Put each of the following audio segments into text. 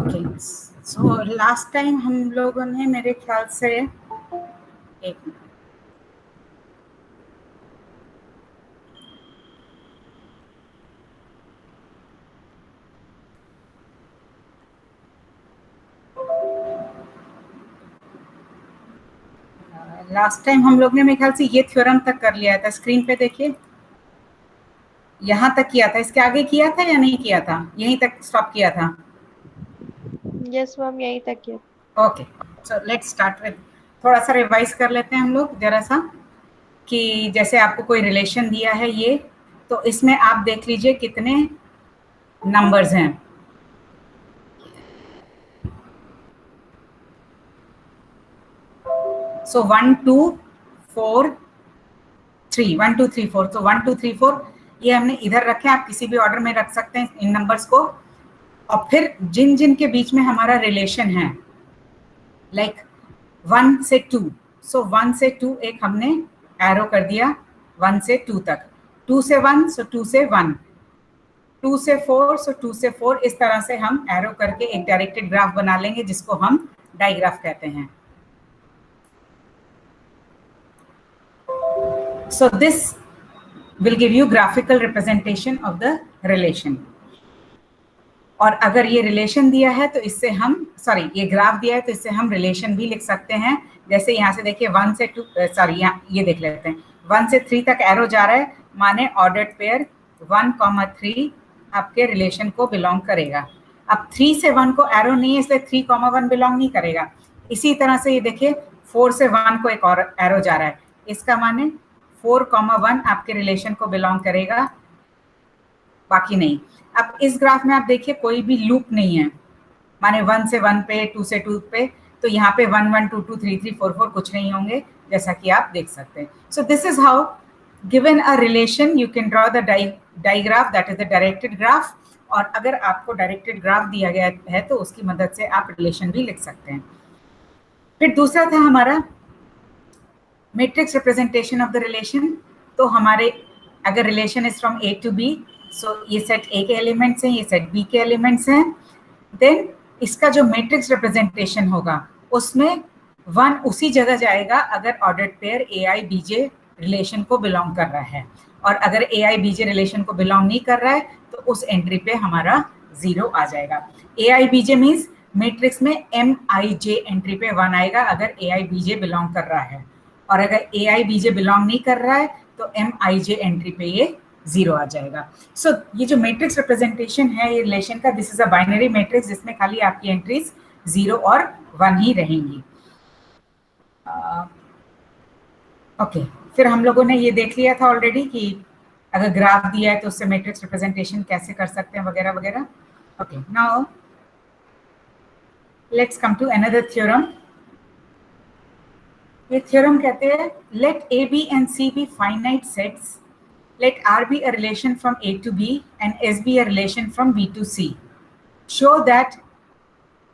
Okay, so last time हम लोगों ने मेरे ख्याल से एक लास्ट टाइम हम लोग ने मेरे ख्याल से ये थ्योरम तक कर लिया था। स्क्रीन पे देखिए, यहाँ तक किया था। इसके आगे किया था या नहीं किया था? यहीं तक स्टॉप किया था। यस मैम, यहीं तक किया। Okay, so let's start with, थोड़ा सा रिवाइज कर लेते हैं हम लोग जरा सा, कि जैसे आपको कोई रिलेशन दिया है ये, तो इसमें आप देख लीजिए कितने नंबर्स हैं। सो 1 2 4 3, 1 2 3 4, तो 1 2 3 4 ये हमने इधर रखे। आप किसी भी ऑर्डर में रख सकते हैं इन नंबर्स को। और फिर जिन जिन के बीच में हमारा रिलेशन है, लाइक 1 से 2, सो 1 से 2 एक हमने एरो कर दिया, 1 से 2 तक, 2 से 1 सो 2 से 1, 2 से 4 सो 2 से 4, इस तरह से हम एरो करके एक डायरेक्टेड ग्राफ बना लेंगे जिसको हम डाइग्राफ कहते हैं। So this will give you graphical representation of the relation. और अगर ये रिलेशन दिया है तो इससे हम, सॉरी ये ग्राफ दिया है तो इससे हम रिलेशन भी लिख सकते हैं। जैसे यहाँ से देखिए 1 से 2, सॉरी यहाँ ये देख लेते हैं, 1 से 3 तक एरो जा रहा है, माने ऑर्डर्ड पेयर 1, 3 आपके रिलेशन को बिलोंग करेगा। अब 3 से 1 को एरो नहीं है, इसलिए 3, 1 बिलोंग नहीं करेगा। इसी तरह से ये देखिए 4 से 1 को एक और एरो जा रहा है, इसका माने 4, 1 आपके रिलेशन को बिलोंग करेगा, बाकी नहीं। अब इस ग्राफ में आप देखिए कोई भी लूप नहीं है, माने 1 से 1 पे, 2 से 2 पे, तो यहाँ पे 1 1 2 2 3 3 4 4 कुछ नहीं होंगे, जैसा कि आप देख सकते हैं। So this is how given a relation you can draw the digraph, that is the directed graph. और अगर आपको डायरेक्टेड ग्राफ दिया गया है तो उसकी मदद से आप रिलेशन भी लिख सकते हैं। फिर दूसरा था हमारा matrix representation of the relation. तो हमारे अगर relation is from A to B, so ये सेट ए के एलिमेंट्स हैं, ये सेट बी के एलिमेंट्स हैं, देन इसका जो मैट्रिक्स रिप्रेजेंटेशन होगा उसमें 1 उसी जगह जाएगा अगर ordered pair A I B J relation को बिलोंग कर रहा है, और अगर A I B J relation को बिलोंग नहीं कर रहा है तो उस एंट्री पे हमारा 0 आ जाएगा। ए I B J means matrix में एम आई जे एंट्री पे 1 आएगा अगर A I B J belong कर रहा है, और अगर A I B J belong नहीं कर रहा है तो एम आई जे एंट्री पे ये 0 आ जाएगा। सो ये जो मैट्रिक्स रिप्रेजेंटेशन है ये रिलेशन का, this is a binary matrix जिसमें खाली आपकी एंट्रीज 0 और 1 ही रहेंगी। ओके, फिर हम लोगों ने ये देख लिया था ऑलरेडी कि अगर ग्राफ दिया है तो उससे मैट्रिक्स रिप्रेजेंटेशन कैसे कर सकते हैं वगैरह वगैरह। Okay, now let's come to another theorem. ये थ्योरम कहते हैं let A B and C be finite sets, let R be a relation from A to B and S be a relation from B to C. Show that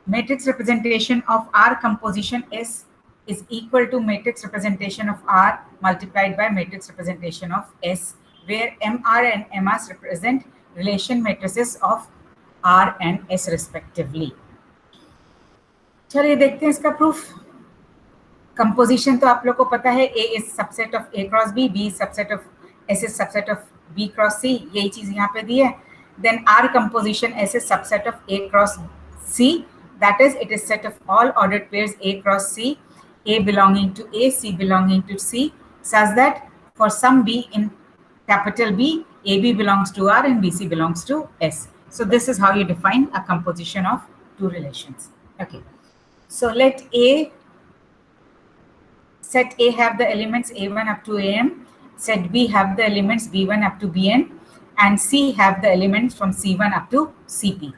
matrix representation of R composition S is equal to matrix representation of R multiplied by matrix representation of S, where MR and MS represent relation matrices of R and S respectively. चलिए देखते हैं इसका proof. Composition तो आप लोग को पता है, A is subset of A cross B, B is subset of S is subset of B cross C, यही चीज यहाँ पे दी है। Then R composition S is subset of A cross C, that is it is set of all ordered pairs A cross C, A belonging to A, C belonging to C, such that for some B in capital B, AB belongs to R and BC belongs to S. So this is how you define a composition of two relations. Okay, so let set A have the elements A1 up to AM, set B have the elements B1 up to Bn, and C have the elements from C1 up to Cp.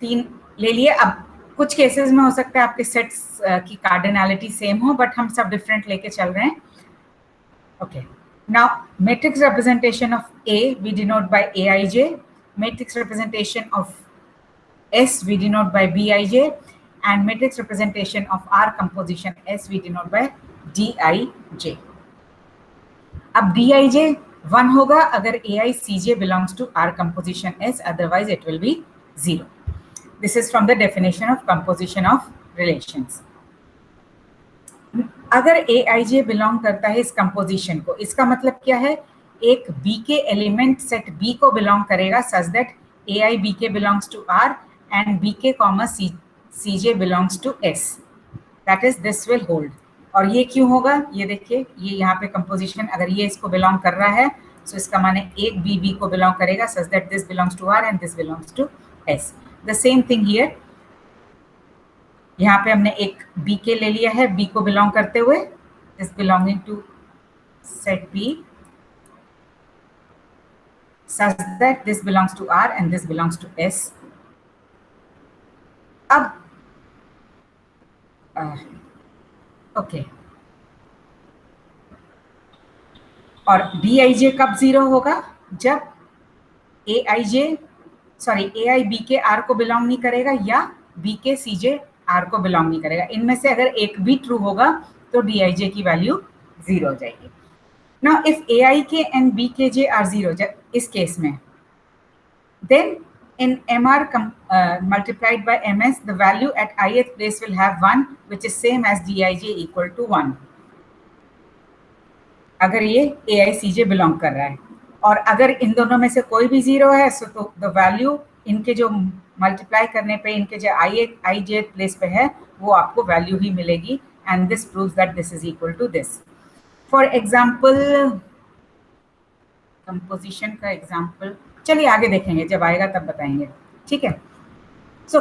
3 ले लिए। अब कुछ cases में हो सकता है आपके sets की कार्डिनलिटी सेम हो, बट हम सब डिफरेंट लेके चल रहे हैं। Okay, now matrix representation of A we denote by Aij, matrix representation of S we denote by Bij, and matrix representation of R composition S we denote by Dij. अब Dij 1 होगा अगर AI Cj belongs to R composition S, otherwise it will be 0. This is from the definition of composition of relations. अगर A I J belong करता है इस composition को, इसका मतलब क्या है, एक बी के एलिमेंट सेट बी को बिलोंग करेगा such that A I B K belongs to R and B K comma C J belongs to S, that is this will hold. और ये क्यों होगा, ये देखिए, ये यहाँ पे कंपोजिशन अगर ये इसको बिलोंग कर रहा है सो इसका माने एक बी बी को बिलोंग करेगा such that this belongs to R and this belongs to S. The same thing here, यहाँ पे हमने एक बी के ले लिया है बी को बिलोंग करते हुए, this belonging to set B such that this belongs to R and this belongs to S. अब ओके, और डी आई जे कब जीरो होगा, जब ए आई जे सॉरी ए आई बी के आर को बिलोंग नहीं करेगा या बी के सी जे आर को बिलोंग नहीं करेगा। इनमें से अगर एक भी ट्रू होगा तो डी आई जे की वैल्यू जीरो हो जाएगी। Now, if aik and bkj are zero, इस केस में, then in mr multiplied by ms, the value at ith place will have 1, which is same as dij equal to 1. अगर ये aicj belong कर रहा है, और अगर इन दोनों में से कोई भी जीरो है सो तो द वैल्यू इनके जो मल्टीप्लाई करने पे इनके जो ij प्लेस पे है वो आपको वैल्यू ही मिलेगी, and this proves that this is equal to this. For example, composition का एग्जाम्पल चलिए आगे देखेंगे, जब आएगा तब बताएंगे, ठीक है। So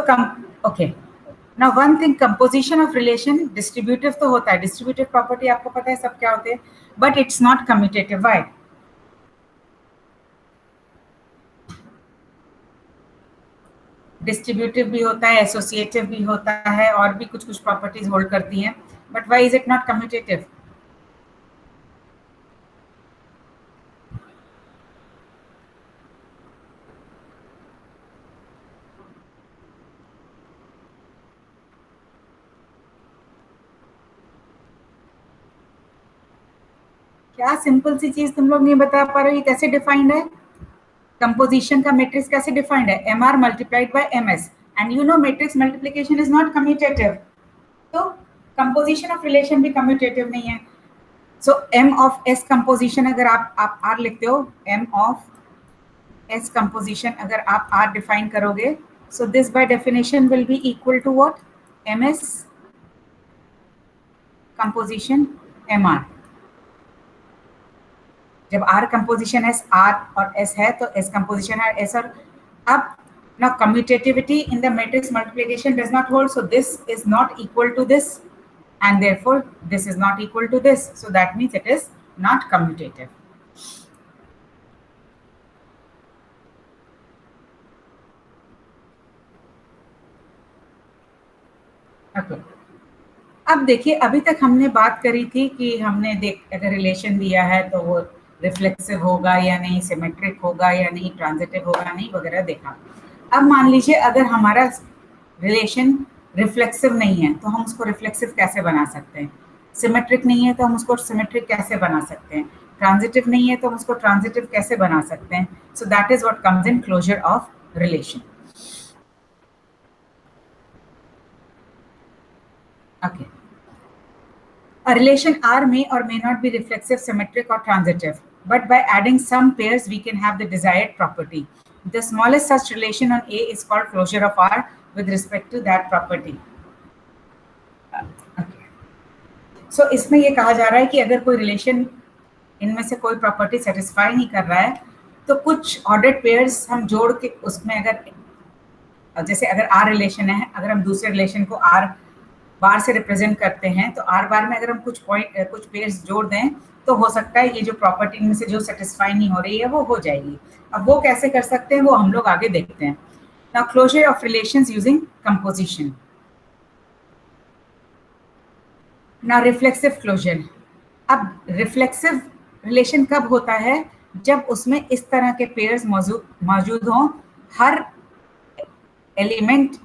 okay, now one thing, composition of relation distributive तो होता है, डिस्ट्रीब्यूटिव प्रॉपर्टी आपको पता है सब क्या होते हैं, but it's not commutative. Why? Distributive भी होता है, एसोसिएटिव भी होता है, और भी कुछ कुछ प्रॉपर्टीज होल्ड करती हैं, but why is it not commutative? क्या सिंपल सी चीज तुम लोग नहीं बता पा रहे हो, ये कैसे डिफाइंड है? कंपोजिशन का मैट्रिक्स कैसे डिफाइंड है? M R multiplied by M S, and you know matrix multiplication is not commutative, तो कंपोजिशन ऑफ रिलेशन भी कम्यूटेटिव नहीं है। So M of S composition अगर आप आर लिखते हो, एम ऑफ एस कंपोजिशन अगर आप आर डिफाइन करोगे, so this by definition will be equal to what? M S composition M R. जब आर कंपोजिशन एस आर और एस है तो एस कंपोजिशन है एस। और अब now commutativity in the matrix multiplication does not hold, so this is not equal to this and therefore this is not equal to this, so that means it is not commutative. Okay. अब देखिए, अभी तक हमने बात करी थी कि हमने अगर रिलेशन दिया है तो वो रिफ्लेक्सिव होगा या नहीं, सिमेट्रिक होगा या नहीं, ट्रांजिटिव होगा नहीं, वगैरह देखा। अब मान लीजिए अगर हमारा रिलेशन रिफ्लेक्सिव नहीं है तो हम उसको रिफ्लेक्सिव कैसे बना सकते हैं? सिमेट्रिक नहीं है तो हम उसको सिमेट्रिक कैसे बना सकते हैं? ट्रांजिटिव नहीं है तो हम उसको ट्रांजिटिव कैसे बना सकते हैं? So that is what comes in closure of relation. Okay. A relation R may or may not be reflexive, symmetric, or transitive, but by adding some pairs, we can have the desired property. The smallest such relation on A is called closure of R with respect to that property. Okay. So इसमें ये कहा जा रहा है कि अगर कोई relation इनमें से कोई प्रॉपर्टी सेटिस्फाई नहीं कर रहा है तो कुछ ऑर्डर्ड पेयर्स हम जोड़ के उसमें, अगर जैसे अगर R रिलेशन है, अगर हम दूसरे रिलेशन को R बार से रिप्रेजेंट करते हैं तो आर बार में अगर हम कुछ पेयर्स जोड़ दें तो हो सकता है ये जो प्रॉपर्टी इनमें से जो सेटिस्फाई नहीं हो रही है वो हो जाएगी। अब वो कैसे कर सकते हैं वो हम लोग आगे देखते हैं। Now closure of relations using composition. Now reflexive closure. अब रिफ्लेक्सिव रिलेशन कब होता है? जब उसमें इस तरह के पेयर्स मौजूद हों हर एलिमेंट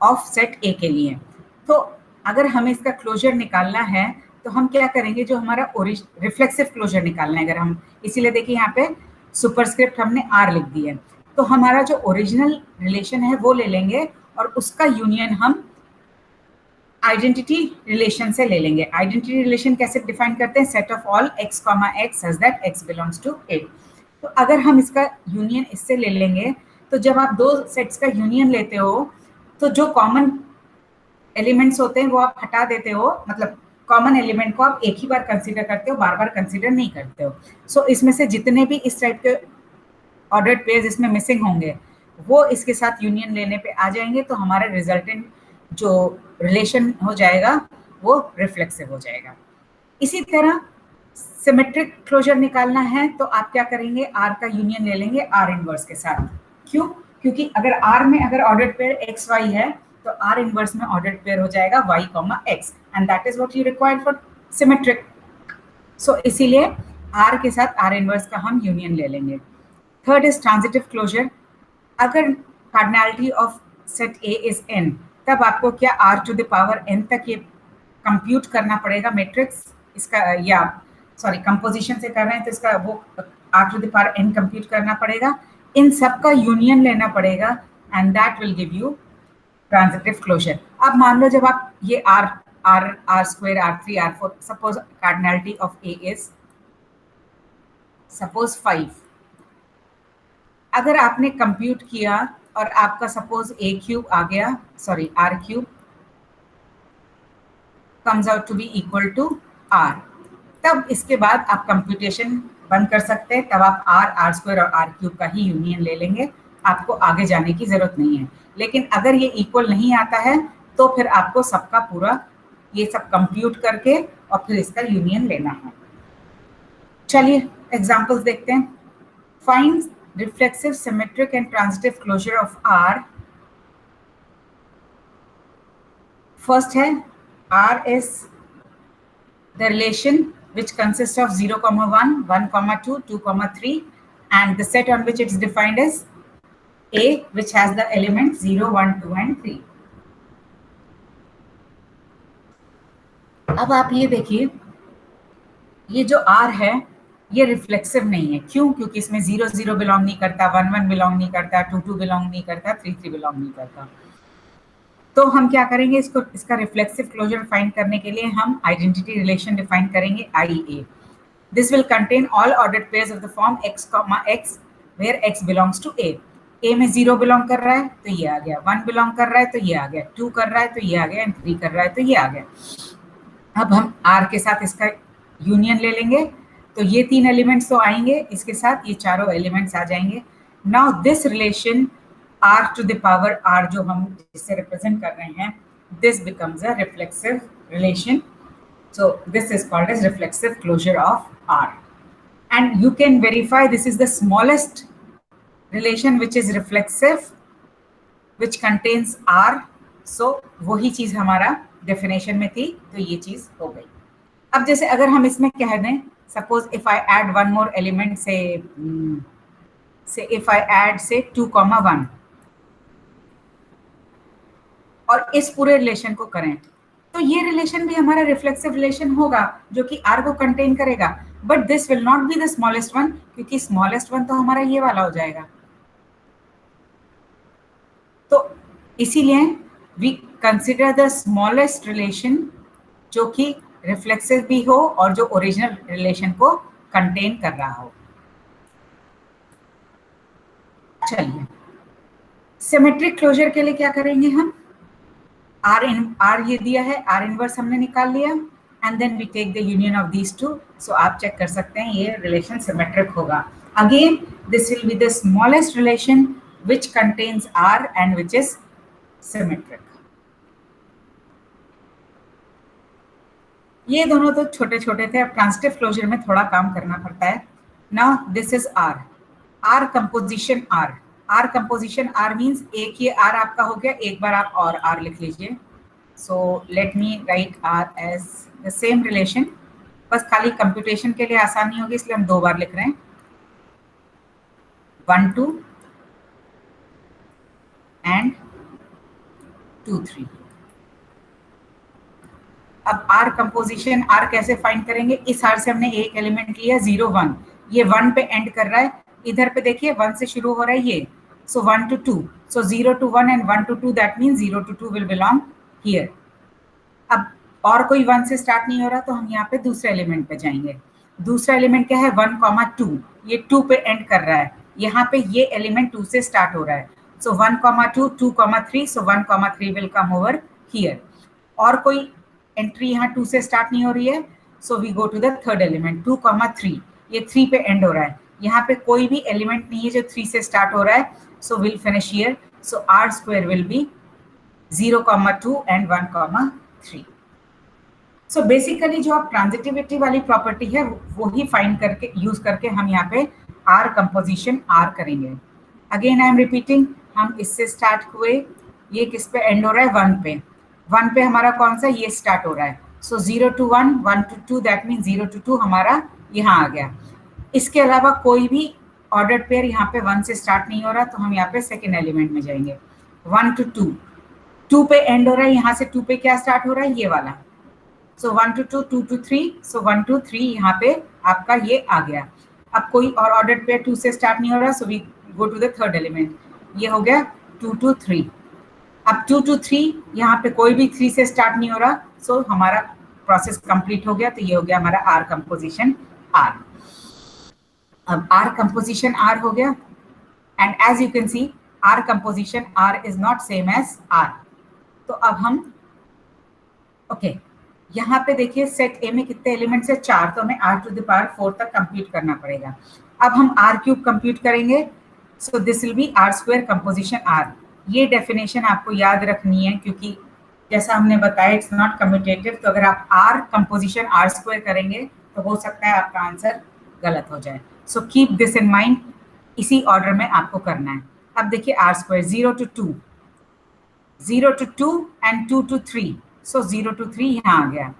ऑफ सेट ए के लिए। तो अगर हमें इसका क्लोजर निकालना है तो हम क्या करेंगे, जो हमारा रिफ्लेक्सिव क्लोजर निकालना है, अगर हम इसीलिए देखिए यहाँ पे सुपरस्क्रिप्ट हमने आर लिख दी है, तो हमारा जो ओरिजिनल रिलेशन है वो ले लेंगे और उसका यूनियन हम आइडेंटिटी रिलेशन से ले लेंगे। आइडेंटिटी रिलेशन कैसे डिफाइन करते हैं? Set of all x comma x such that x belongs to A। तो अगर हम इसका यूनियन इससे ले लेंगे तो जब आप दो सेट्स का यूनियन लेते हो तो जो कॉमन एलिमेंट्स होते हैं वो आप हटा देते हो, मतलब कॉमन एलिमेंट को आप एक ही बार कंसीडर करते हो, बार बार कंसीडर नहीं करते हो। सो इसमें से जितने भी इस टाइप के ऑर्डर्ड पेयर्स इसमें मिसिंग होंगे वो इसके साथ यूनियन लेने पे आ जाएंगे, तो हमारा रिजल्टेंट जो रिलेशन हो जाएगा वो रिफ्लेक्सिव हो जाएगा। इसी तरह सिमेट्रिक क्लोजर निकालना है तो आप क्या करेंगे? आर का यूनियन ले लेंगे आर इनवर्स के साथ। क्यों? क्योंकि अगर आर में अगर ऑर्डर्ड पेयर एक्स वाई है तो आर इनवर्स में ऑर्डर्ड पेयर हो जाएगा Y comma X, and that is what you required for symmetric. So इसीलिए आर के साथ आर इनवर्स का हम यूनियन ले लेंगे। Third is transitive closure. अगर cardinality of set A is n, तब आपको क्या r to the power n तक ये कंप्यूट करना पड़ेगा मैट्रिक्स इसका, या सॉरी कंपोजिशन से कर रहे हैं तो इसका वो r to the power n compute करना पड़ेगा, इन सब का यूनियन लेना पड़ेगा, and that will give you transitive closure. अब मान लो जब आप ये r square r3 r4, suppose cardinality of a is suppose 5, अगर आपने कंप्यूट किया और आपका सपोज a क्यूब आ गया, sorry r cube comes out to be equal to r, तब इसके बाद आप कंप्यूटेशन बंद कर सकते हैं, तब आप r स्क्वायर और r क्यूब का ही यूनियन ले लेंगे, आपको आगे जाने की जरूरत नहीं है। लेकिन अगर ये इक्वल नहीं आता है तो फिर आपको सबका पूरा ये सब कंप्यूट करके और फिर इसका यूनियन लेना है। चलिए एग्जांपल्स देखते हैं। Find reflexive, symmetric and transitive closure of R. First है R is the relation which consists of 0,1, 1,2, 2,3 and the set on which it's defined is A, which has the elements 0, 1, 2 and 3. अब आप ये देखिए, ये जो R है ये reflexive नहीं है। क्यों? क्योंकि इसमें 0, 0 बिलोंग नहीं करता, 1, 1 बिलोंग नहीं करता, 2, 2 बिलोंग नहीं करता, 3, 3 बिलोंग नहीं करता। तो हम क्या करेंगे? इसका रिफ्लेक्सिव क्लोजर फाइंड करने के लिए हम आइडेंटिटी रिलेशन डिफाइन करेंगे IA। This will contain all ordered pairs of the form x, x where x belongs to A। A में 0 बिलोंग कर रहा है तो ये आ गया, 1 बिलोंग कर रहा है तो ये आ गया, 2 कर रहा है तो ये आ गया, एंड 3 कर रहा है तो ये आ गया। अब हम R के साथ इसका यूनियन ले लेंगे तो ये 3 एलिमेंट्स तो आएंगे, इसके साथ ये चारों एलिमेंट्स आ जाएंगे। Now this relation r to the power r जो हम जिससे रिप्रेजेंट कर रहे हैं, this becomes a reflexive relation. So this is called as reflexive closure of r, and you can verify this is the smallest relation which is reflexive which contains r। सो वही चीज हमारा डेफिनेशन में थी, तो ये चीज हो गई। अब जैसे अगर हम इसमें कह दें, suppose if I add one more element, say if I add say 2,1 और इस पूरे रिलेशन को करें तो ये रिलेशन भी हमारा रिफ्लेक्सिव रिलेशन होगा जो कि R को कंटेन करेगा, but this will not be the smallest one, क्योंकि स्मॉलेस्ट वन तो हमारा ये वाला हो जाएगा। तो इसीलिए we consider the smallest relation जो कि रिफ्लेक्सिव भी हो और जो ओरिजिनल रिलेशन को कंटेन कर रहा हो। चलिए सिमेट्रिक क्लोजर के लिए क्या करेंगे हम? R ये दिया है, R इनवर्स हमने निकाल लिया, and then we take the union of these two. So आप चेक कर सकते हैं ये रिलेशन सिमेट्रिक होगा। Again this will be the smallest relation which contains R and which is symmetric. ये दोनों तो छोटे छोटे थे, अब ट्रांजिटिव क्लोजर में थोड़ा काम करना पड़ता है। Now this is R composition R composition R means एक ये R आपका हो गया, एक बार आप और R लिख लीजिए। So let me write R as the same relation, बस खाली कंप्यूटेशन के लिए आसानी होगी इसलिए हम 2 बार लिख रहे हैं, 1, 2 एंड 2, 3। अब R कंपोजिशन R कैसे फाइंड करेंगे? इस R से हमने एक एलिमेंट लिया 0, 1, ये 1 पे एंड कर रहा है, इधर पे देखिए 1 से शुरू हो रहा है ये, So 1 to 2. So 0 to 1 and 1 to 2, that means 0 to 2 will belong here. अब और कोई 1 से स्टार्ट नहीं हो रहा तो हम यहाँ पे दूसरे एलिमेंट पे जाएंगे. दूसरा एलिमेंट क्या है? 1, 2. ये 2 पे एंड कर रहा है. यहाँ पे ये एलिमेंट 2 से स्टार्ट हो रहा है. So 1, 2, 2, 3. So 1, 3 will come over here. और कोई एंट्री यहाँ 2 से स्टार्ट नहीं हो रही है. So we go to the third element, 2, 3. ये 3 पे एंड हो रहा है. यहाँ पे कोई भी एलिमेंट नहीं है जो 3 से स्टार्ट हो रहा है. So we'll finish here. So r square will be 0, 2 and 1, 3. So basically जो आप ट्रांजिटिविटी वाली प्रॉपर्टी है वो ही फाइंड करके यूज करके हम यहाँ पे r कंपोजिशन r करेंगे. अगेन आई एम रिपीटिंग, हम इससे स्टार्ट हुए, ये किस पे एंड हो रहा है? 1 पे. 1 पे हमारा कौन सा? ये स्टार्ट हो रहा है. सो 0 to 1, 1 to 2, that mean 0 to 2 हमारा यहाँ आ गया. इसके अलावा कोई भी ऑर्डर्ड पेयर यहाँ पे 1 से स्टार्ट नहीं हो रहा तो हम यहाँ पे सेकेंड एलिमेंट में जाएंगे. 1 to 2, 2 पे एंड हो रहा है. यहाँ से 2 पे क्या स्टार्ट हो रहा है? ये वाला. सो 1 to 2, 2 to 3. सो 1 to 3 यहाँ पे आपका ये आ गया. अब कोई और ऑर्डर्ड पेयर 2 से स्टार्ट नहीं हो रहा, so we go to the third element. ये हो गया 2 to 3. अब 2 to 3 यहाँ पे कोई भी 3 से स्टार्ट नहीं हो रहा, सो हमारा प्रोसेस कंप्लीट हो गया. तो ये हो गया हमारा आर कंपोजिशन आर. अब आर कंपोजिशन आर हो गया. And as you can see R composition R is not same as R. तो अब हम यहाँ पे देखिए सेट ए में कितने एलिमेंट्स है? 4. तो हमें r to the power 4 तक कंप्यूट करना पड़ेगा. अब हम r क्यूब कंप्यूट करेंगे. सो this will B r square composition r. ये डेफिनेशन आपको याद रखनी है क्योंकि जैसा हमने बताया इट्स नॉट कम्यूटेटिव. तो अगर आप r कंपोजिशन r स्क्वायर करेंगे तो हो सकता है आपका आंसर गलत हो जाए. So keep this in mind. इसी ऑर्डर में आपको करना है. अब देखिए r square 0 to 2, 0 to 2 and 2 to 3. So 0 to 3 यहाँ आ गया.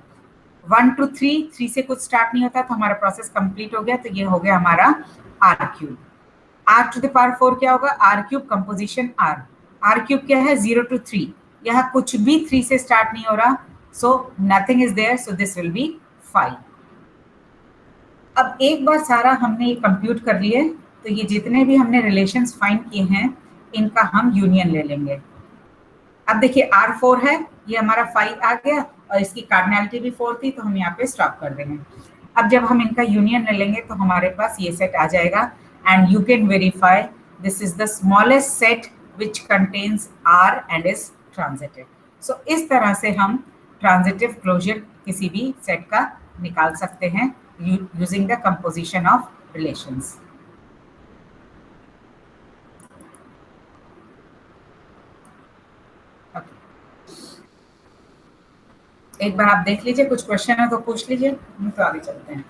1 to 3, 3 से कुछ स्टार्ट नहीं होता तो हमारा प्रोसेस कंप्लीट हो गया. तो ये हो गया हमारा r cube. r to the power 4 क्या होगा? r cube composition r. r cube क्या है? 0 to 3. यहाँ कुछ भी 3 से स्टार्ट नहीं हो रहा, so nothing is there. So this will be 5. अब एक बार सारा हमने ये कंप्यूट कर लिए तो ये जितने भी हमने रिलेशंस फाइंड किए हैं इनका हम यूनियन ले लेंगे. अब देखिए r4 है, ये हमारा 5 आ गया और इसकी कार्डिनैलिटी भी 4 थी तो हम यहाँ पे स्टॉप कर देंगे. अब जब हम इनका यूनियन ले लेंगे तो हमारे पास ये सेट आ जाएगा. And you can verify this is the smallest set which contains r and is transitive. So इस तरह से हम ट्रांजिटिव क्लोजर किसी भी सेट का निकाल सकते हैं using the composition of relations. एक बार आप देख लीजिए, कुछ क्वेश्चन है तो पूछ लीजिए, हम तो आगे चलते हैं.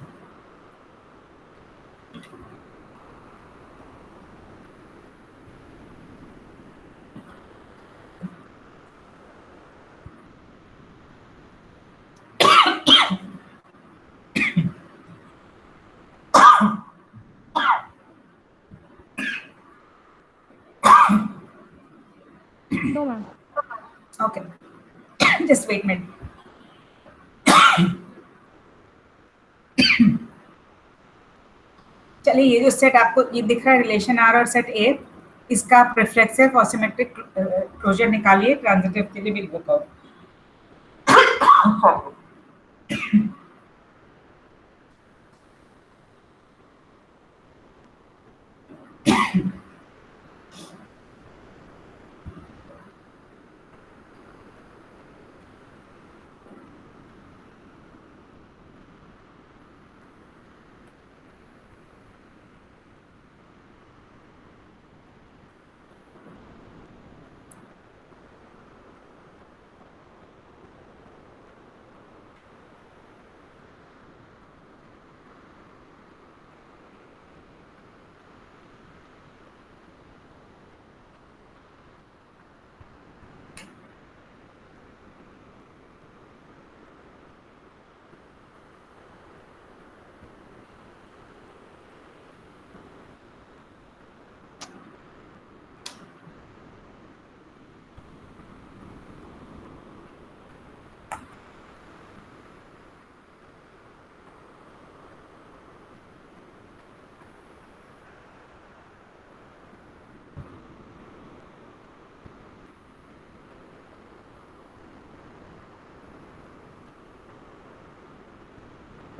No, ma'am. Okay. Just wait a minute. चलिए, ये जो सेट आपको ये दिख रहा है रिलेशन आर और सेट ए, इसका रिफ्लेक्सिव और सिमेट्रिक क्लोजर निकालिए ट्रांजिटिव के लिए. Will work out.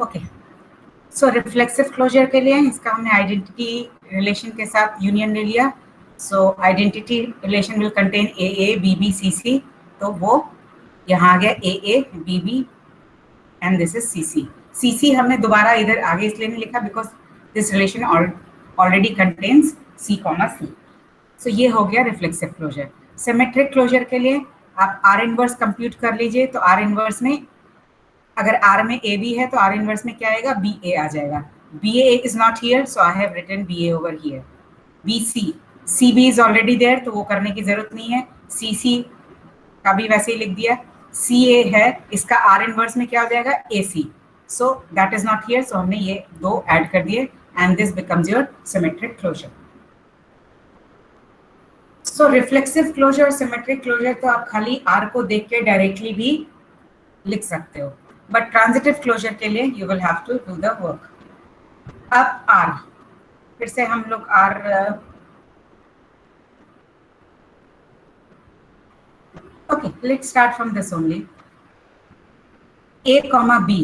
Okay, so reflexive closure के लिए इसका हमने आइडेंटिटी रिलेशन के साथ यूनियन ले लिया. So identity relation will contain A A B B C C, तो वो यहाँ आ गया A A B B and this is C C. C C हमने दोबारा इधर आगे इसलिए नहीं लिखा because this relation already contains C comma C. So ये हो गया रिफ्लेक्सिव क्लोजर. सिमेट्रिक क्लोजर के लिए आप आर इनवर्स कंप्यूट कर लीजिए. तो आर इनवर्स में अगर आर में ए बी है तो आर इनवर्स में क्या आएगा, बी ए आ जाएगा. B A is not here, so I have written B A over here. B C, C B is already there, तो वो करने की जरूरत नहीं है. सी सी का भी वैसे ही लिख दिया. सी ए है, इसका आर इनवर्स में क्या हो जाएगा, A C. So that is not here, so हमने ये दो ऐड कर दिए and this becomes your symmetric closure. So reflexive closure, symmetric closure तो आप खाली आर को देख के डायरेक्टली भी लिख सकते हो, बट ट्रांजिटिव क्लोजर के लिए you will have to do the work. अब आर, फिर से हम लोग R okay, let's start from this only. A comma B,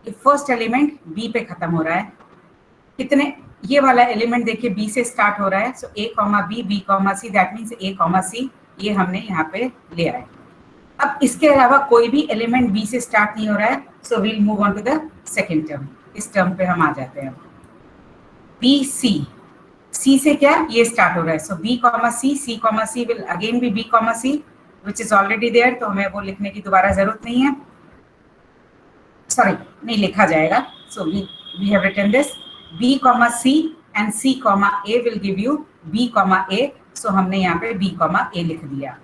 ये फर्स्ट एलिमेंट बी पे खत्म हो रहा है. कितने, ये वाला एलिमेंट देखिए बी से स्टार्ट हो रहा है. So A comma B, B comma C, that means A comma C, ये हमने यहाँ पे ले आए. अब इसके अलावा कोई भी एलिमेंट बी से स्टार्ट नहीं हो रहा है, so we'll move on to the second term. इस टर्म पे हम आ जाते हैं. बी सी, सी से क्या, ये स्टार्ट हो रहा है. So B comma C comma C will again be B comma C which is already there, तो हमें वो लिखने की दोबारा जरूरत नहीं है. सॉरी, नहीं लिखा जाएगा. So we have written this. B comma C and C comma A will give you B comma A. So हमने यहाँ पे बी कॉमा ए लिख दिया.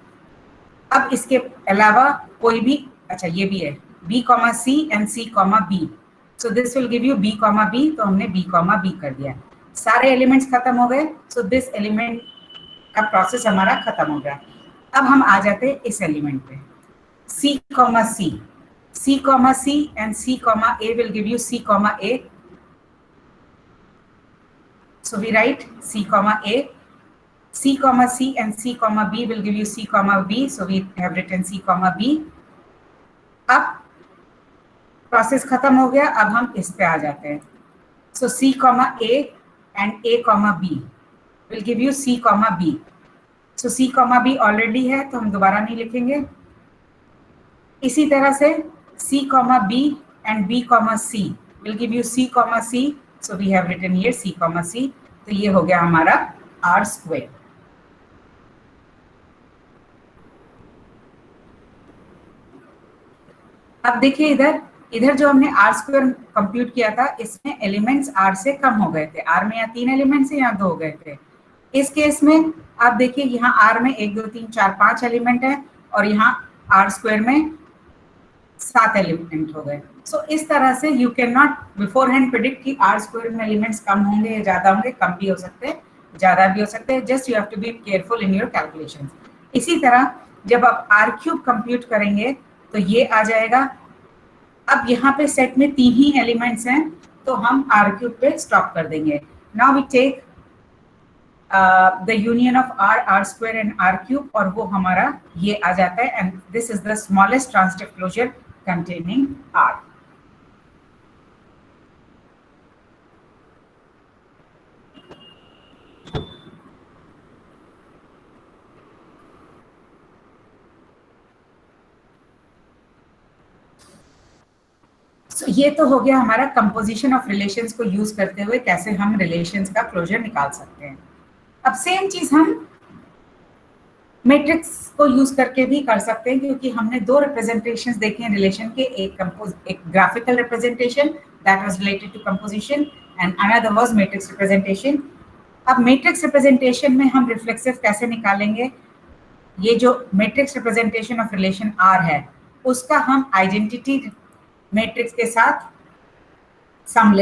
अब इसके अलावा कोई भी, अच्छा ये भी है, B comma C and C comma B. So this will give you B comma B, तो हमने बी कॉमा बी कर दिया. सारे एलिमेंट्स खत्म हो गए. सो दिस एलिमेंट का प्रोसेस हमारा खत्म हो गया. अब हम आ जाते हैं इस एलिमेंट पे. सी comma C, C comma C and C comma A will give you C comma A. So we write C comma A. C comma C and C comma B will give you C comma B. So we have written C comma B. अब process खत्म हो गया. अब हम इस पे आ जाते हैं. So C comma A and A comma B will give you C comma B. So C comma B already है, तो हम दोबारा नहीं लिखेंगे. इसी तरह से C comma B and B comma C will give you C comma C. So we have written here C comma C. तो ये हो गया हमारा R square. अब देखिए इधर जो हमने R square कंप्यूट किया था, इसमें एलिमेंट्स R से कम हो गए थे. R में यहाँ 3 एलिमेंट्स है, यहाँ 2 हो गए थे. इस केस में आप देखिए यहाँ R में 1 2 3 4 5 एलिमेंट है और यहाँ R square में 7 एलिमेंट हो गए. सो इस तरह से you can not before hand predict कि आर स्क्वायर में एलिमेंट्स कम होंगे या ज्यादा होंगे. कम भी हो सकते हैं, ज्यादा भी हो सकते हैं. Just you have to be careful in your calculations. इसी तरह जब आप आर क्यूब कंप्यूट करेंगे तो ये आ जाएगा. अब यहाँ पे सेट में 3 ही एलिमेंट्स हैं, तो हम आर क्यूब पे स्टॉप कर देंगे. Now we take the union of R square and R cube, और वो हमारा ये आ जाता है. And this is the smallest transitive closure containing R. So, ये तो हो गया हमारा कंपोजिशन ऑफ रिलेशंस को यूज करते हुए कैसे हम रिलेशंस का क्लोजर निकाल सकते हैं. अब सेम चीज हम मैट्रिक्स को यूज करके भी कर सकते हैं, क्योंकि हमने 2 रिप्रेजेंटेशंस देखे हैं रिलेशन के. एक graphical representation that was related to composition and another was matrix representation. अब मैट्रिक्स रिप्रेजेंटेशन में हम रिफ्लेक्सिव कैसे निकालेंगे? ये जो matrix representation of relation R है, उसका हम आइडेंटिटी मैट्रिक्स के साथ सम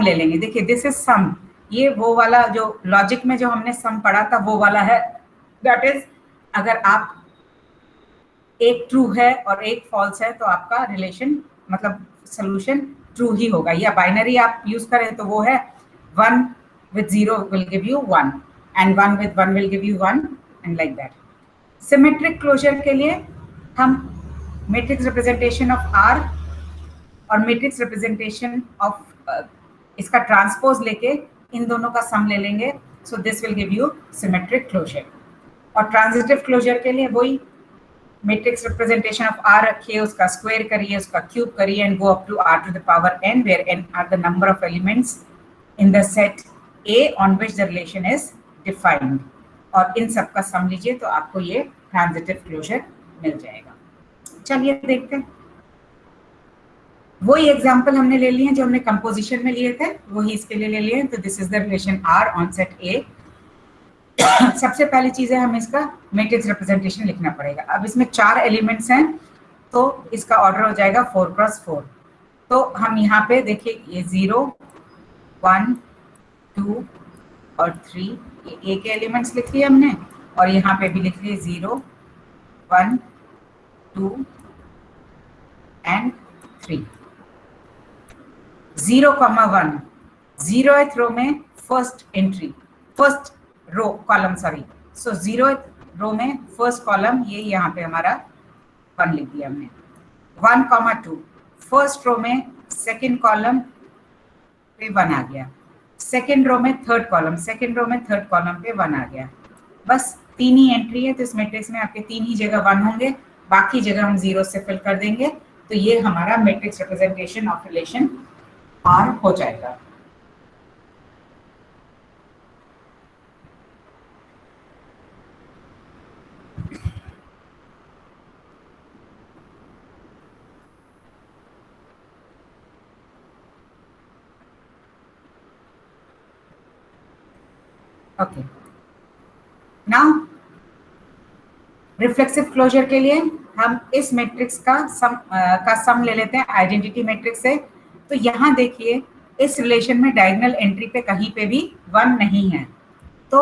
ले लेंगे. देखिए दिस इज सम. ये वो वाला जो लॉजिक में जो हमने सम पढ़ा था वो वाला है. दैट इज अगर आप एक ट्रू है और एक फॉल्स है तो आपका रिलेशन मतलब सोल्यूशन ट्रू ही होगा. या बाइनरी आप यूज करें तो वो है 1 with 0 will give you 1 and 1 with 1 will give you 1 and like that. Symmetric closure के लिए हम मैट्रिक्स रिप्रेजेंटेशन ऑफ R और मैट्रिक्स रिप्रेजेंटेशन ऑफ इसका ट्रांसपोज लेके इन दोनों का सम ले लेंगे, so this will give you symmetric closure. और ट्रांजिटिव क्लोजर के लिए वही मैट्रिक्स रिप्रेजेंटेशन ऑफ आर रखिए, उसका स्क्वायर करिए, उसका क्यूब करिए and go up to r to the power n, where n are the number of elements in the set A on which the relation is defined। और इन सब का सम लीजिए तो आपको ये ट्रांजिटिव क्लोजर मिल जाएगा। चलिए देखते हैं, वही एग्जांपल हमने ले लिए हैं जो हमने कंपोजिशन में लिए थे, वही इसके लिए ले लिए हैं। तो this is the relation R on set A। सबसे पहली चीज है हमें इसका मैट्रिक्स रिप्रेजेंटेशन लिखना पड़ेगा। अब इसमें 4 एलिमेंट्स हैं तो इसका ऑर्डर हो जाएगा 4x4। तो हम यहाँ पे देखिए ये 0 1 2 और 3 ये A के एलिमेंट्स लिख लिए हमने, और यहाँ पे भी लिख लिए 0 1 2 एंड 3। 0,1 0th रो में first entry, first row column sorry, so 0th row में फर्स्ट कॉलम ये यहाँ पे हमारा 1 लिख दिया हमने। 1,2 फर्स्ट रो में सेकंड कॉलम पे 1 आ गया, सेकंड रो में थर्ड कॉलम, सेकंड रो में थर्ड कॉलम पे 1 आ गया। बस 3 ही एंट्री है, तो इस मैट्रिक्स में आपके 3 ही जगह 1 होंगे, बाकी जगह हम 0 से फिल कर देंगे। तो ये हमारा matrix representation of relation R हो जाएगा। ओके, नाउ रिफ्लेक्सिव क्लोजर के लिए हम इस मैट्रिक्स का सम ले लेते हैं आइडेंटिटी मैट्रिक्स से। तो यहाँ देखिए इस रिलेशन में डायगोनल एंट्री पे कहीं पे भी 1 नहीं है, तो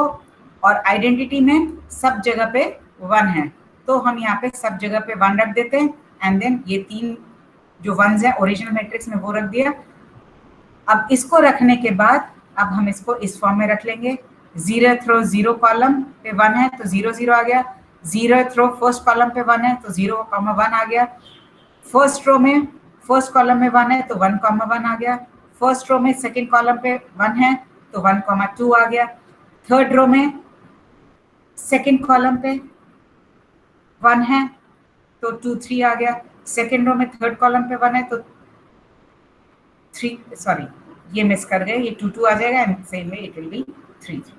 और आइडेंटिटी में सब जगह पे 1 है, तो हम यहाँ पे सब जगह पे 1 रख देते हैं एंड देन ये 3 जो 1s हैं ओरिजिनल मैट्रिक्स में वो रख दिया। अब इसको रखने के बाद अब हम इसको इस फॉर्म में रख लेंगे। 0th रो 0 कॉलम पे 1 है तो 0 0 आ गया, 0th रो फर्स्ट कॉलम पे 1 है तो 0,1 आ गया, फर्स्ट रो में फर्स्ट कॉलम में 1 है तो 1,1 आ गया, फर्स्ट रो में सेकंड कॉलम पे 1 है तो 1,2 आ गया, थर्ड रो में सेकंड कॉलम पे 1 है तो 2 3 आ गया, सेकंड रो में थर्ड कॉलम पे 1 है तो 3 सॉरी ये मिस कर गए, ये 2 2 आ जाएगा and same way it will be 3 3।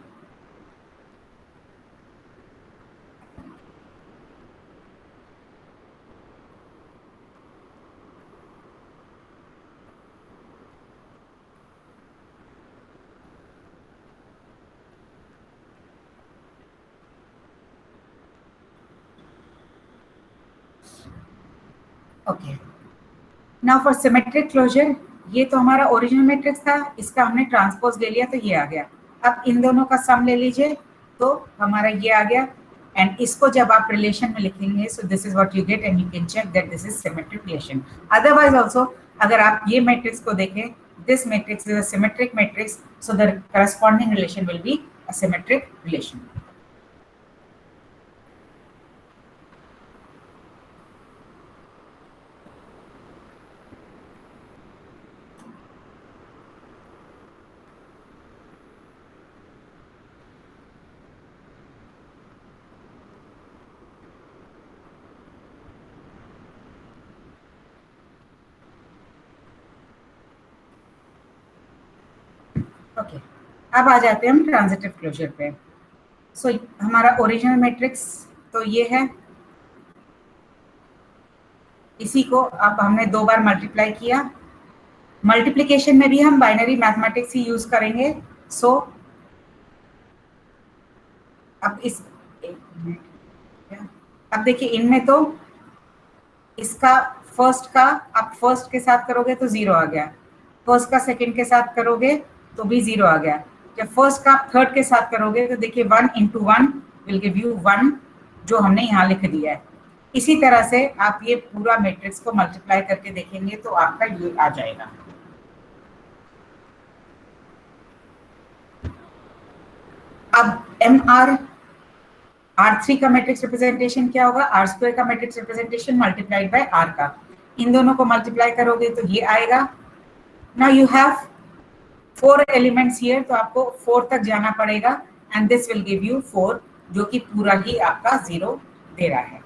Okay, now for symmetric closure, ये तो हमारा ओरिजिनल मैट्रिक्स था, इसका हमने ट्रांसपोज ले लिया तो ये आ गया। अब इन दोनों का सम ले लीजिए तो हमारा ये आ गया, एंड इसको जब आप रिलेशन में लिखेंगे so this is what you get and you can check that this is symmetric relation. Otherwise also अगर आप ये मैट्रिक्स को देखें, this matrix is a symmetric matrix, so the corresponding relation will be a symmetric relation. Okay, अब आ जाते हैं हम ट्रांजिटिव क्लोजर पे। सो हमारा ओरिजिनल मैट्रिक्स तो ये है, इसी को अब हमने 2 बार मल्टीप्लाई किया, मल्टीप्लिकेशन में भी हम बाइनरी मैथमेटिक्स ही यूज करेंगे। सो अब इस अब देखिए इनमें तो इसका फर्स्ट का आप फर्स्ट के साथ करोगे तो 0 आ गया, फर्स्ट का सेकंड के साथ करोगे तो भी 0 आ गया, जब फर्स्ट का आप थर्ड के साथ करोगे तो देखिए 1 × 1 विल गिव यू 1, जो हमने यहाँ लिख दिया है। इसी तरह से आप ये पूरा मैट्रिक्स को मल्टीप्लाई करके देखेंगे तो आपका ये आ जाएगा। अब MR R3 का मैट्रिक्स रिप्रेजेंटेशन क्या होगा, R² का matrix representation multiplied by R का। इन दोनों को मल्टीप्लाई करोगे तो ये आएगा। Now you have 4 elements here, तो आपको 4 तक जाना पड़ेगा and this will give you 4, जो कि पूरा ही आपका 0 दे रहा है।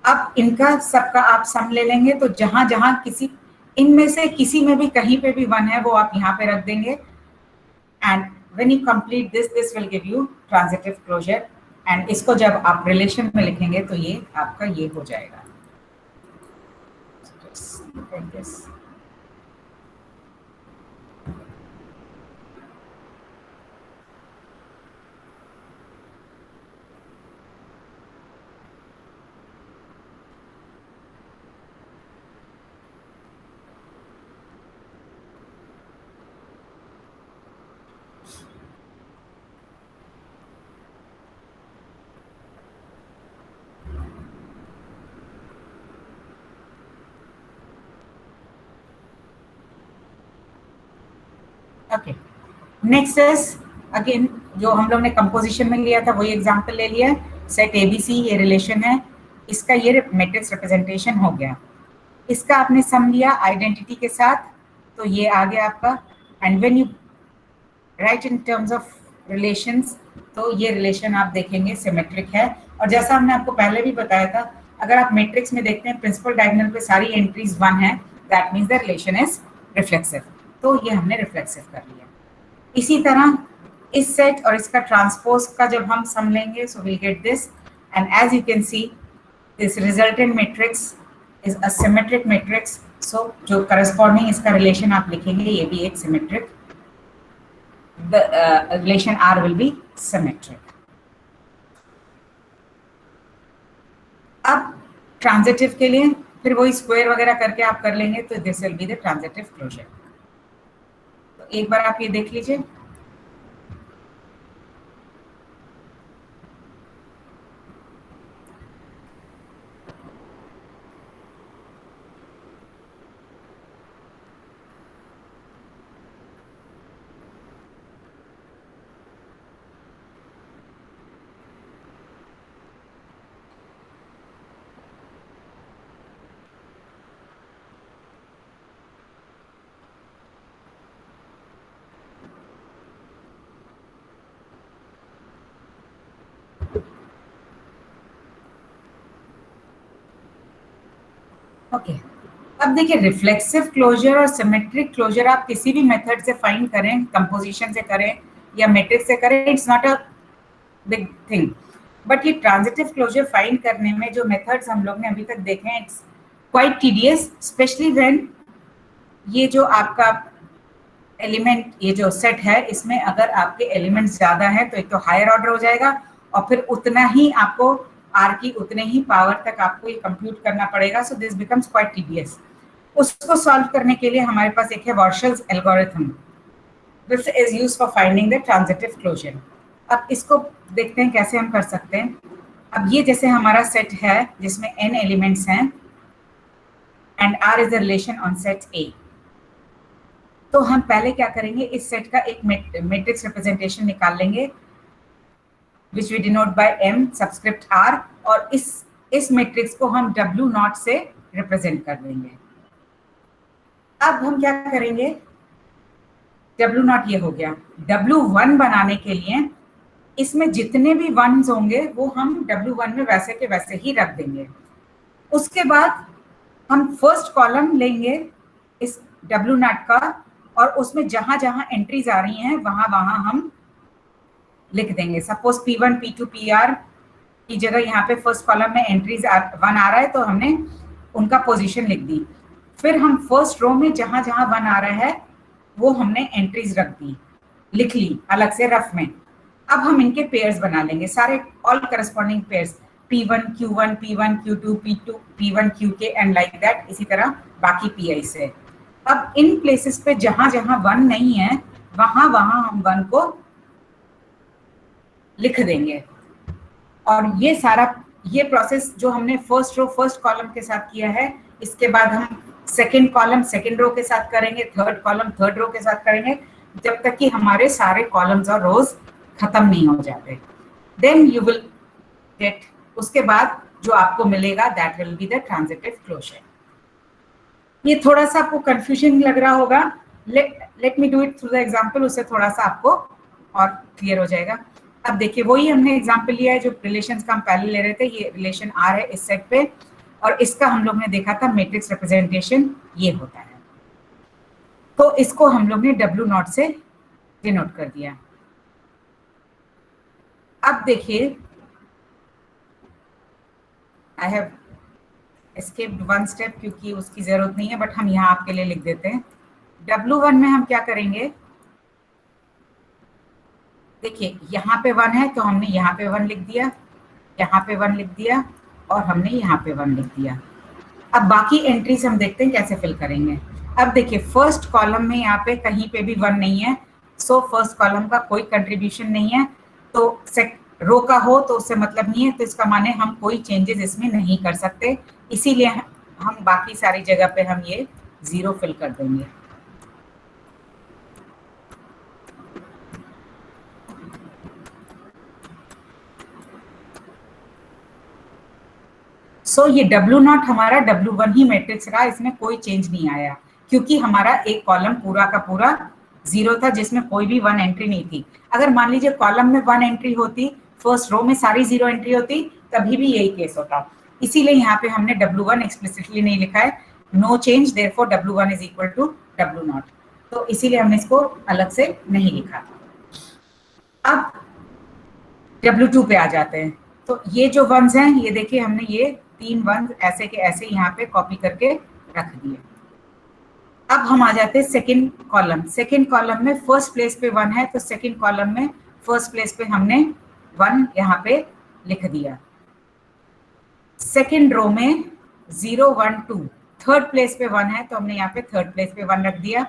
अब इनका सबका आप सम ले लेंगे, तो जहां जहां किसी इनमें से किसी में भी कहीं पे भी 1 है वो आप यहाँ पे रख देंगे and when you complete this will give you transitive closure. And इसको जब आप रिलेशन में लिखेंगे तो ये आपका ये हो जाएगा। ओके, नेक्स्ट इज अगेन जो हम लोग ने कंपोजिशन में लिया था वही एग्जांपल ले लिया है। सेट एबीसी ये रिलेशन है, इसका ये मैट्रिक्स रिप्रेजेंटेशन हो गया। इसका आपने सम लिया आइडेंटिटी के साथ, तो ये आ गया आपका। And when you right in terms of relations, तो ये रिलेशन आप देखेंगे सिमेट्रिक है। और जैसा हमने आपको पहले भी बताया था, अगर आप मैट्रिक्स में देखते हैं प्रिंसिपल डायगोनल पे सारी एंट्रीज 1 है, that means the relation is reflexive. तो ये हमने रिफ्लेक्सिव कर लिया। इसी तरह इस सेट और इसका ट्रांसपोज का जब हम सम लेंगे, so will get this. And as you can see this resultant matrix is a symmetric matrix. So जो करस्पॉन्डिंग इसका रिलेशन आप लिखेंगे ये भी एक symmetric, the relation R will be symmetric. अब ट्रांजिटिव के लिए फिर वही स्क्वायर वगैरह करके आप कर लेंगे, तो this will be the transitive closure. तो एक बार आप ये देख लीजिए। ओके, अब देखिए रिफ्लेक्सिव क्लोजर और सिमेट्रिक क्लोजर आप किसी भी मेथड से फाइंड करें, कंपोजिशन से करें या मैट्रिक्स से करें, it's not a big thing. But ये ट्रांजिटिव क्लोजर फाइंड करने में जो मेथड्स हम लोग ने अभी तक देखे हैं, it's quite tedious, specially when ये जो आपका एलिमेंट, ये जो सेट है, इसमें अगर आपके एलिमेंट्स ज्यादा हैं तो एक तो हायर ऑर्डर हो जाएगा और फिर उतना ही आपको आर की उतने ही पावर तक आपको ये कंप्यूट करना पड़ेगा। So this becomes quite tedious. उसको सॉल्व करने के लिए हमारे पास एक है Warshall's algorithm. This is used for finding the transitive closure. अब इसको देखते हैं कैसे हम कर सकते हैं। अब ये जैसे हमारा सेट है जिसमें n एलिमेंट्स हैं and R is the relation on set A। तो हम पहले क्या करेंगे, इस सेट का एक मैट्रिक्स रिप्रेजेंटेशन निकाल लेंगे which we denote by M subscript R, और इस मैट्रिक्स को हम W0 से रिप्रेजेंट कर देंगे। अब हम क्या करेंगे, W0 ये हो गया। W1 बनाने के लिए इसमें जितने भी वन्स होंगे वो हम W1 में वैसे के वैसे ही रख देंगे। उसके बाद हम फर्स्ट कॉलम लेंगे इस W0 का, और उसमें जहां जहां एंट्रीज आ रही हैं वहां वहां हम लिख देंगे। सपोज P1 P2 PR की जगह यहाँ पे फर्स्ट कॉलम में एंट्रीज 1 आ रहा है, तो हमने उनका पोजीशन लिख दी। फिर हम फर्स्ट रो में जहां जहां 1 आ रहा है वो हमने एंट्रीज रख दी, लिख ली अलग से रफ में। अब हम इनके पेयर्स बना लेंगे, सारे all corresponding pairs, P1 Q1 P1 Q2 P2 P1 QK and like that, इसी तरह बाकी PI से। अब इन प्लेसेस पे जहां जहां 1 नहीं है वहां वहां हम 1 को लिख देंगे। और ये सारा ये प्रोसेस जो हमने फर्स्ट रो फर्स्ट कॉलम के साथ किया है, इसके बाद हम सेकंड कॉलम सेकंड रो के साथ करेंगे, थर्ड कॉलम थर्ड रो के साथ करेंगे, जब तक कि हमारे सारे कॉलम्स और रोज खत्म नहीं हो जाते। देन यू विल गेट, उसके बाद जो आपको मिलेगा that will be the transitive closure. ये थोड़ा सा आपको कंफ्यूजन लग रहा होगा, let me do it through the example, उससे थोड़ा सा आपको और क्लियर हो जाएगा। अब देखिए वही हमने एग्जांपल लिया है जो रिलेशंस का हम पहले ले रहे थे, ये रिलेशन आर है इस सेट पे, और इसका हम लोग ने देखा था मैट्रिक्स रिप्रेजेंटेशन ये होता है, तो इसको हम लोग ने W नॉट से डिनोट कर दिया। अब देखिए I have escaped one step क्योंकि उसकी जरूरत नहीं है, बट हम यहाँ आपके लिए लिख देते हैं। W1 में हम क्या करेंगे, देखिए यहाँ पे 1 है तो हमने यहाँ पे 1 लिख दिया, यहाँ पे 1 लिख दिया और हमने यहाँ पे 1 लिख दिया। अब बाकी एंट्रीज हम देखते हैं कैसे फिल करेंगे। अब देखिए फर्स्ट कॉलम में यहाँ पे कहीं पे भी 1 नहीं है, सो फर्स्ट कॉलम का कोई कंट्रीब्यूशन नहीं है, तो रो का हो तो उससे मतलब नहीं है, तो इसका माने हम कोई चेंजेस इसमें नहीं कर सकते, इसीलिए हम बाकी सारी जगह पे हम ये 0 फिल कर देंगे। सो ये W नॉट हमारा W1 ही मैट्रिक्स रहा, इसमें कोई चेंज नहीं आया क्योंकि हमारा एक कॉलम पूरा का पूरा 0 था जिसमें कोई भी 1 एंट्री नहीं थी। अगर मान लीजिए कॉलम में 1 एंट्री होती, फर्स्ट रो में सारी 0 एंट्री होती, तभी भी यही केस होता। इसीलिए यहाँ पे हमने W1 एक्सप्लिसिटली नहीं लिखा है, no change therefore W1 is equal to W naught, तो इसीलिए हमने इसको अलग से नहीं लिखा। अब W2 पे आ जाते हैं, तो ये जो वंस हैं ये देखिए हमने ये 3 वंस ऐसे के ऐसे यहाँ पे कॉपी करके रख दिए। अब हम आ जाते हैं सेकंड कॉलम। सेकंड कॉलम में फर्स्ट प्लेस पे 1 है, तो सेकंड कॉलम में फर्स्ट प्लेस पे हमने 1 यहाँ पे लिख दिया। सेकंड रो में 0 1 2, थर्ड प्लेस पे 1 है तो हमने यहाँ पे थर्ड प्लेस पे 1 रख दिया।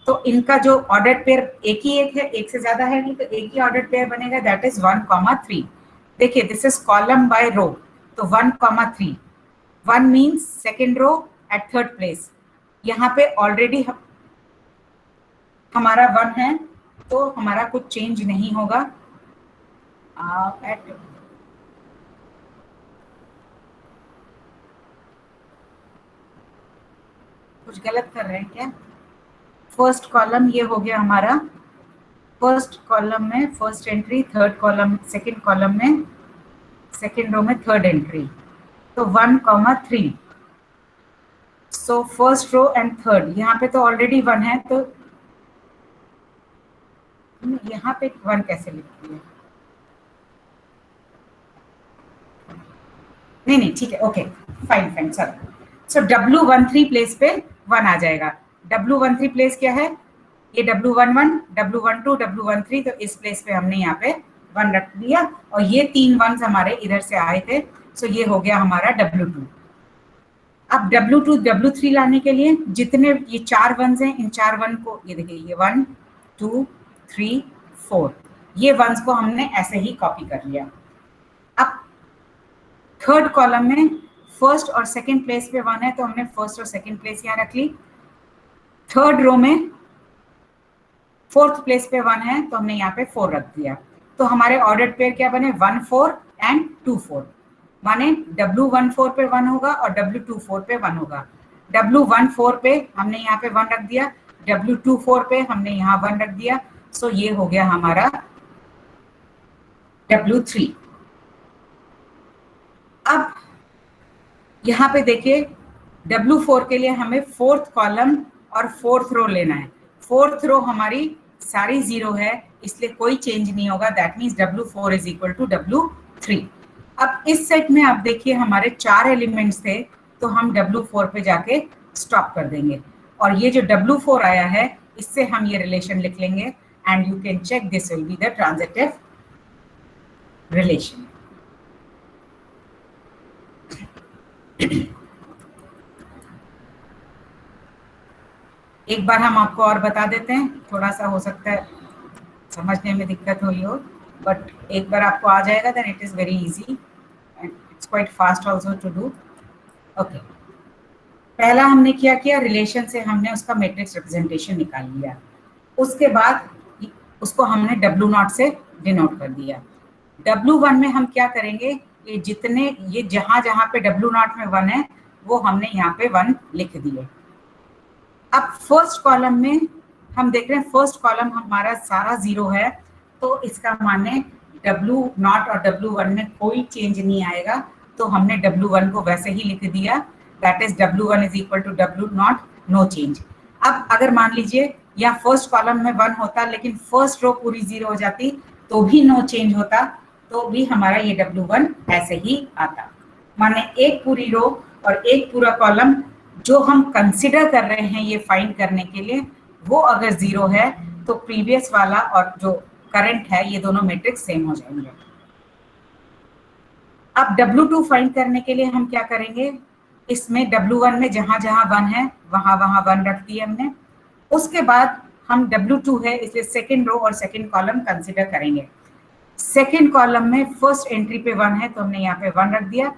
तो इनका जो ऑर्डर पेयर एक ही एक है, एक से ज्यादा है नहीं, तो एक ही ऑर्डर पेयर बनेगा, दैट इज 1, 3। देखिए this is column by row, तो 1, 3, 1 means second row at third place. यहाँ पे ऑलरेडी हमारा 1 है तो हमारा कुछ चेंज नहीं होगा। कुछ गलत कर रहे हैं क्या? फर्स्ट कॉलम ये हो गया हमारा, फर्स्ट कॉलम में first entry, third column second column में सेकंड रो में थर्ड एंट्री, तो 1, 3। So first row and third, यहाँ पे तो ऑलरेडी 1 है, तो यहाँ पे 1 कैसे लिखती है? नहीं ठीक है, ओके फाइन सर। सो W13 प्लेस पे 1 आ जाएगा। W13 प्लेस क्या है? ये W11, W12, W13, तो इस प्लेस पे हमने यहाँ पे 1 रख दिया और ये 3 1s हमारे इधर से आए थे, सो ये हो गया हमारा W2। अब W2 W3 लाने के लिए जितने ये 4 1s हैं, इन 4 1 को ये देखिए, ये 1 2 3 4, ये 1s को हमने ऐसे ही कॉपी कर लिया। अब थर्ड कॉलम में फर्स्ट और सेकंड प्लेस पे 1 है तो हमने फर्स्ट और सेकंड प्लेस यहाँ रख ली। थर्ड रो में फोर्थ प्लेस पे 1 है तो हमने यहाँ पे 4 रख दिया। तो हमारे ऑर्डर्ड पेयर क्या बने? 1 4 एंड 2 4, माने W14 पे 1 होगा और W24 पे 1 होगा। W14 पे हमने यहाँ पे 1 रख दिया, W24 पे हमने यहाँ 1 रख दिया, सो ये हो गया हमारा W3। अब यहाँ पे देखिए W4 के लिए हमें फोर्थ कॉलम और फोर्थ रो लेना है। फोर्थ रो हमारी सारी 0 है, इसलिए कोई चेंज नहीं होगा, that means W4 is equal to W3। अब इस सेट में आप देखिए हमारे 4 एलिमेंट्स थे, तो हम W4 पे जाके स्टॉप कर देंगे और ये जो W4 आया है इससे हम ये रिलेशन लिख लेंगे and you can check this will be the transitive relation. एक बार हम आपको और बता देते हैं, थोड़ा सा हो सकता है समझने में दिक्कत हुई हो, बट एक बार आपको आ जाएगा then it is very easy and it's quite fast also to do. Okay, पहला हमने क्या किया, रिलेशन से हमने उसका मैट्रिक्स रिप्रेजेंटेशन निकाल लिया, उसके बाद उसको हमने W0 से डिनोट कर दिया। W1 में हम क्या करेंगे, ये जितने, ये जहां जहां पे W0 में 1 है वो हमने यहाँ पे 1 लिख दिए। अब फर्स्ट कॉलम में हम देख रहे हैं, फर्स्ट कॉलम हमारा सारा 0 है, तो इसका माने W0 और W1 में कोई चेंज नहीं आएगा, तो हमने W1 को वैसे ही लिख दिया, that is W1 is equal to W0, no change. अब अगर मान लीजिए या फर्स्ट कॉलम में 1 होता लेकिन फर्स्ट रो पूरी 0 हो जाती तो भी नो चेंज होता, तो भी हमारा ये W1 ऐसे ही आता। माने एक पूरी रो और एक पूरा कॉलम जो हम कंसिडर कर रहे हैं ये फाइंड करने के लिए, वो अगर 0 है तो प्रीवियस वाला और जो करंट है ये दोनों मैट्रिक्स सेम हो जाएंगे। अब W2 फाइंड करने के लिए हम क्या करेंगे, इसमें W1 में जहां जहां 1 है वहां वहां 1 रख दिए हमने। उसके बाद हम W2 है इसलिए सेकेंड रो और सेकेंड कॉलम कंसिडर करेंगे। सेकेंड कॉलम में फर्स्ट एंट्री पे 1 है तो हमने यहाँ पे 1 रख दिया।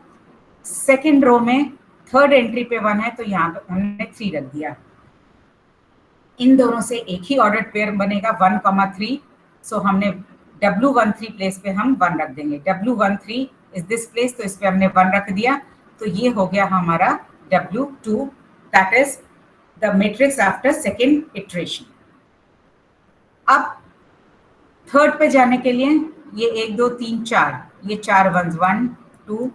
सेकेंड रो में थर्ड एंट्री पे 1 है तो यहाँ पे हमने 3 रख दिया। इन दोनों से एक ही ऑर्डर पेयर बनेगा 1,3, सो हमने W13 प्लेस पे हम 1 रख देंगे। W13 इज दिस प्लेस, तो इस पे हमने 1 रख दिया, तो ये हो गया हमारा W2, that is the matrix after second iteration. अब थर्ड पे जाने के लिए ये 1 2 3 4, ये 4 वंस 1 2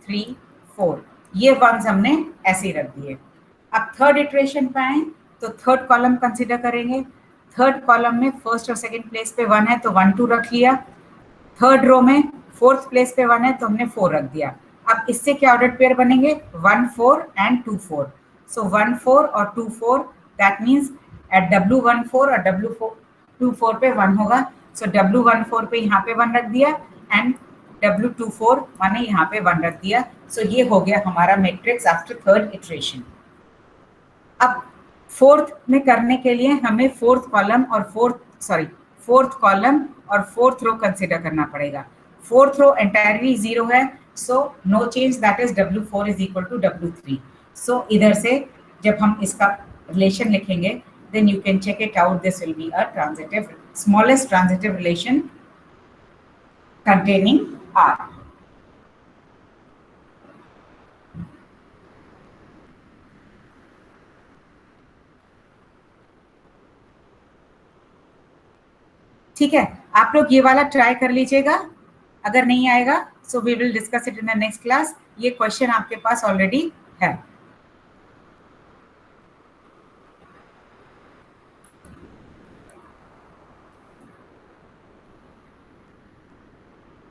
3 4, ये वंस हमने ऐसे ही रख दिए। अब थर्ड इटरेशन पे आए तो थर्ड कॉलम कंसिडर करेंगे। थर्ड कॉलम में फर्स्ट और सेकंड प्लेस पे 1 है तो 1 2 रख लिया। थर्ड रो में फोर्थ प्लेस पे 1 है तो हमने 4 रख दिया। अब इससे क्या ऑर्डर पेयर बनेंगे, 1 4 एंड 2 4, सो 1 4 और 2 4, दैट मीन्स एट W14 और W24 पे 1 होगा, सो W14 पे यहाँ पे 1 रख दिया एंड W24 माने यहाँ पे 1 रख दिया। सो ये हो गया हमारा मैट्रिक्स आफ्टर थर्ड इटरेशन। अब फोर्थ में करने के लिए हमें फोर्थ कॉलम और फोर्थ रो कंसिडर करना पड़ेगा। फोर्थ रो एंटायरली 0 है, so no change, that is W4 is equal to W3। So इधर से जब हम इसका रिलेशन लिखेंगे then you can check it out, this will be a transitive, smallest transitive relation containing R. ठीक है, आप लोग ये वाला ट्राई कर लीजिएगा, अगर नहीं आएगा so we will discuss it in the next class. ये क्वेश्चन आपके पास ऑलरेडी है।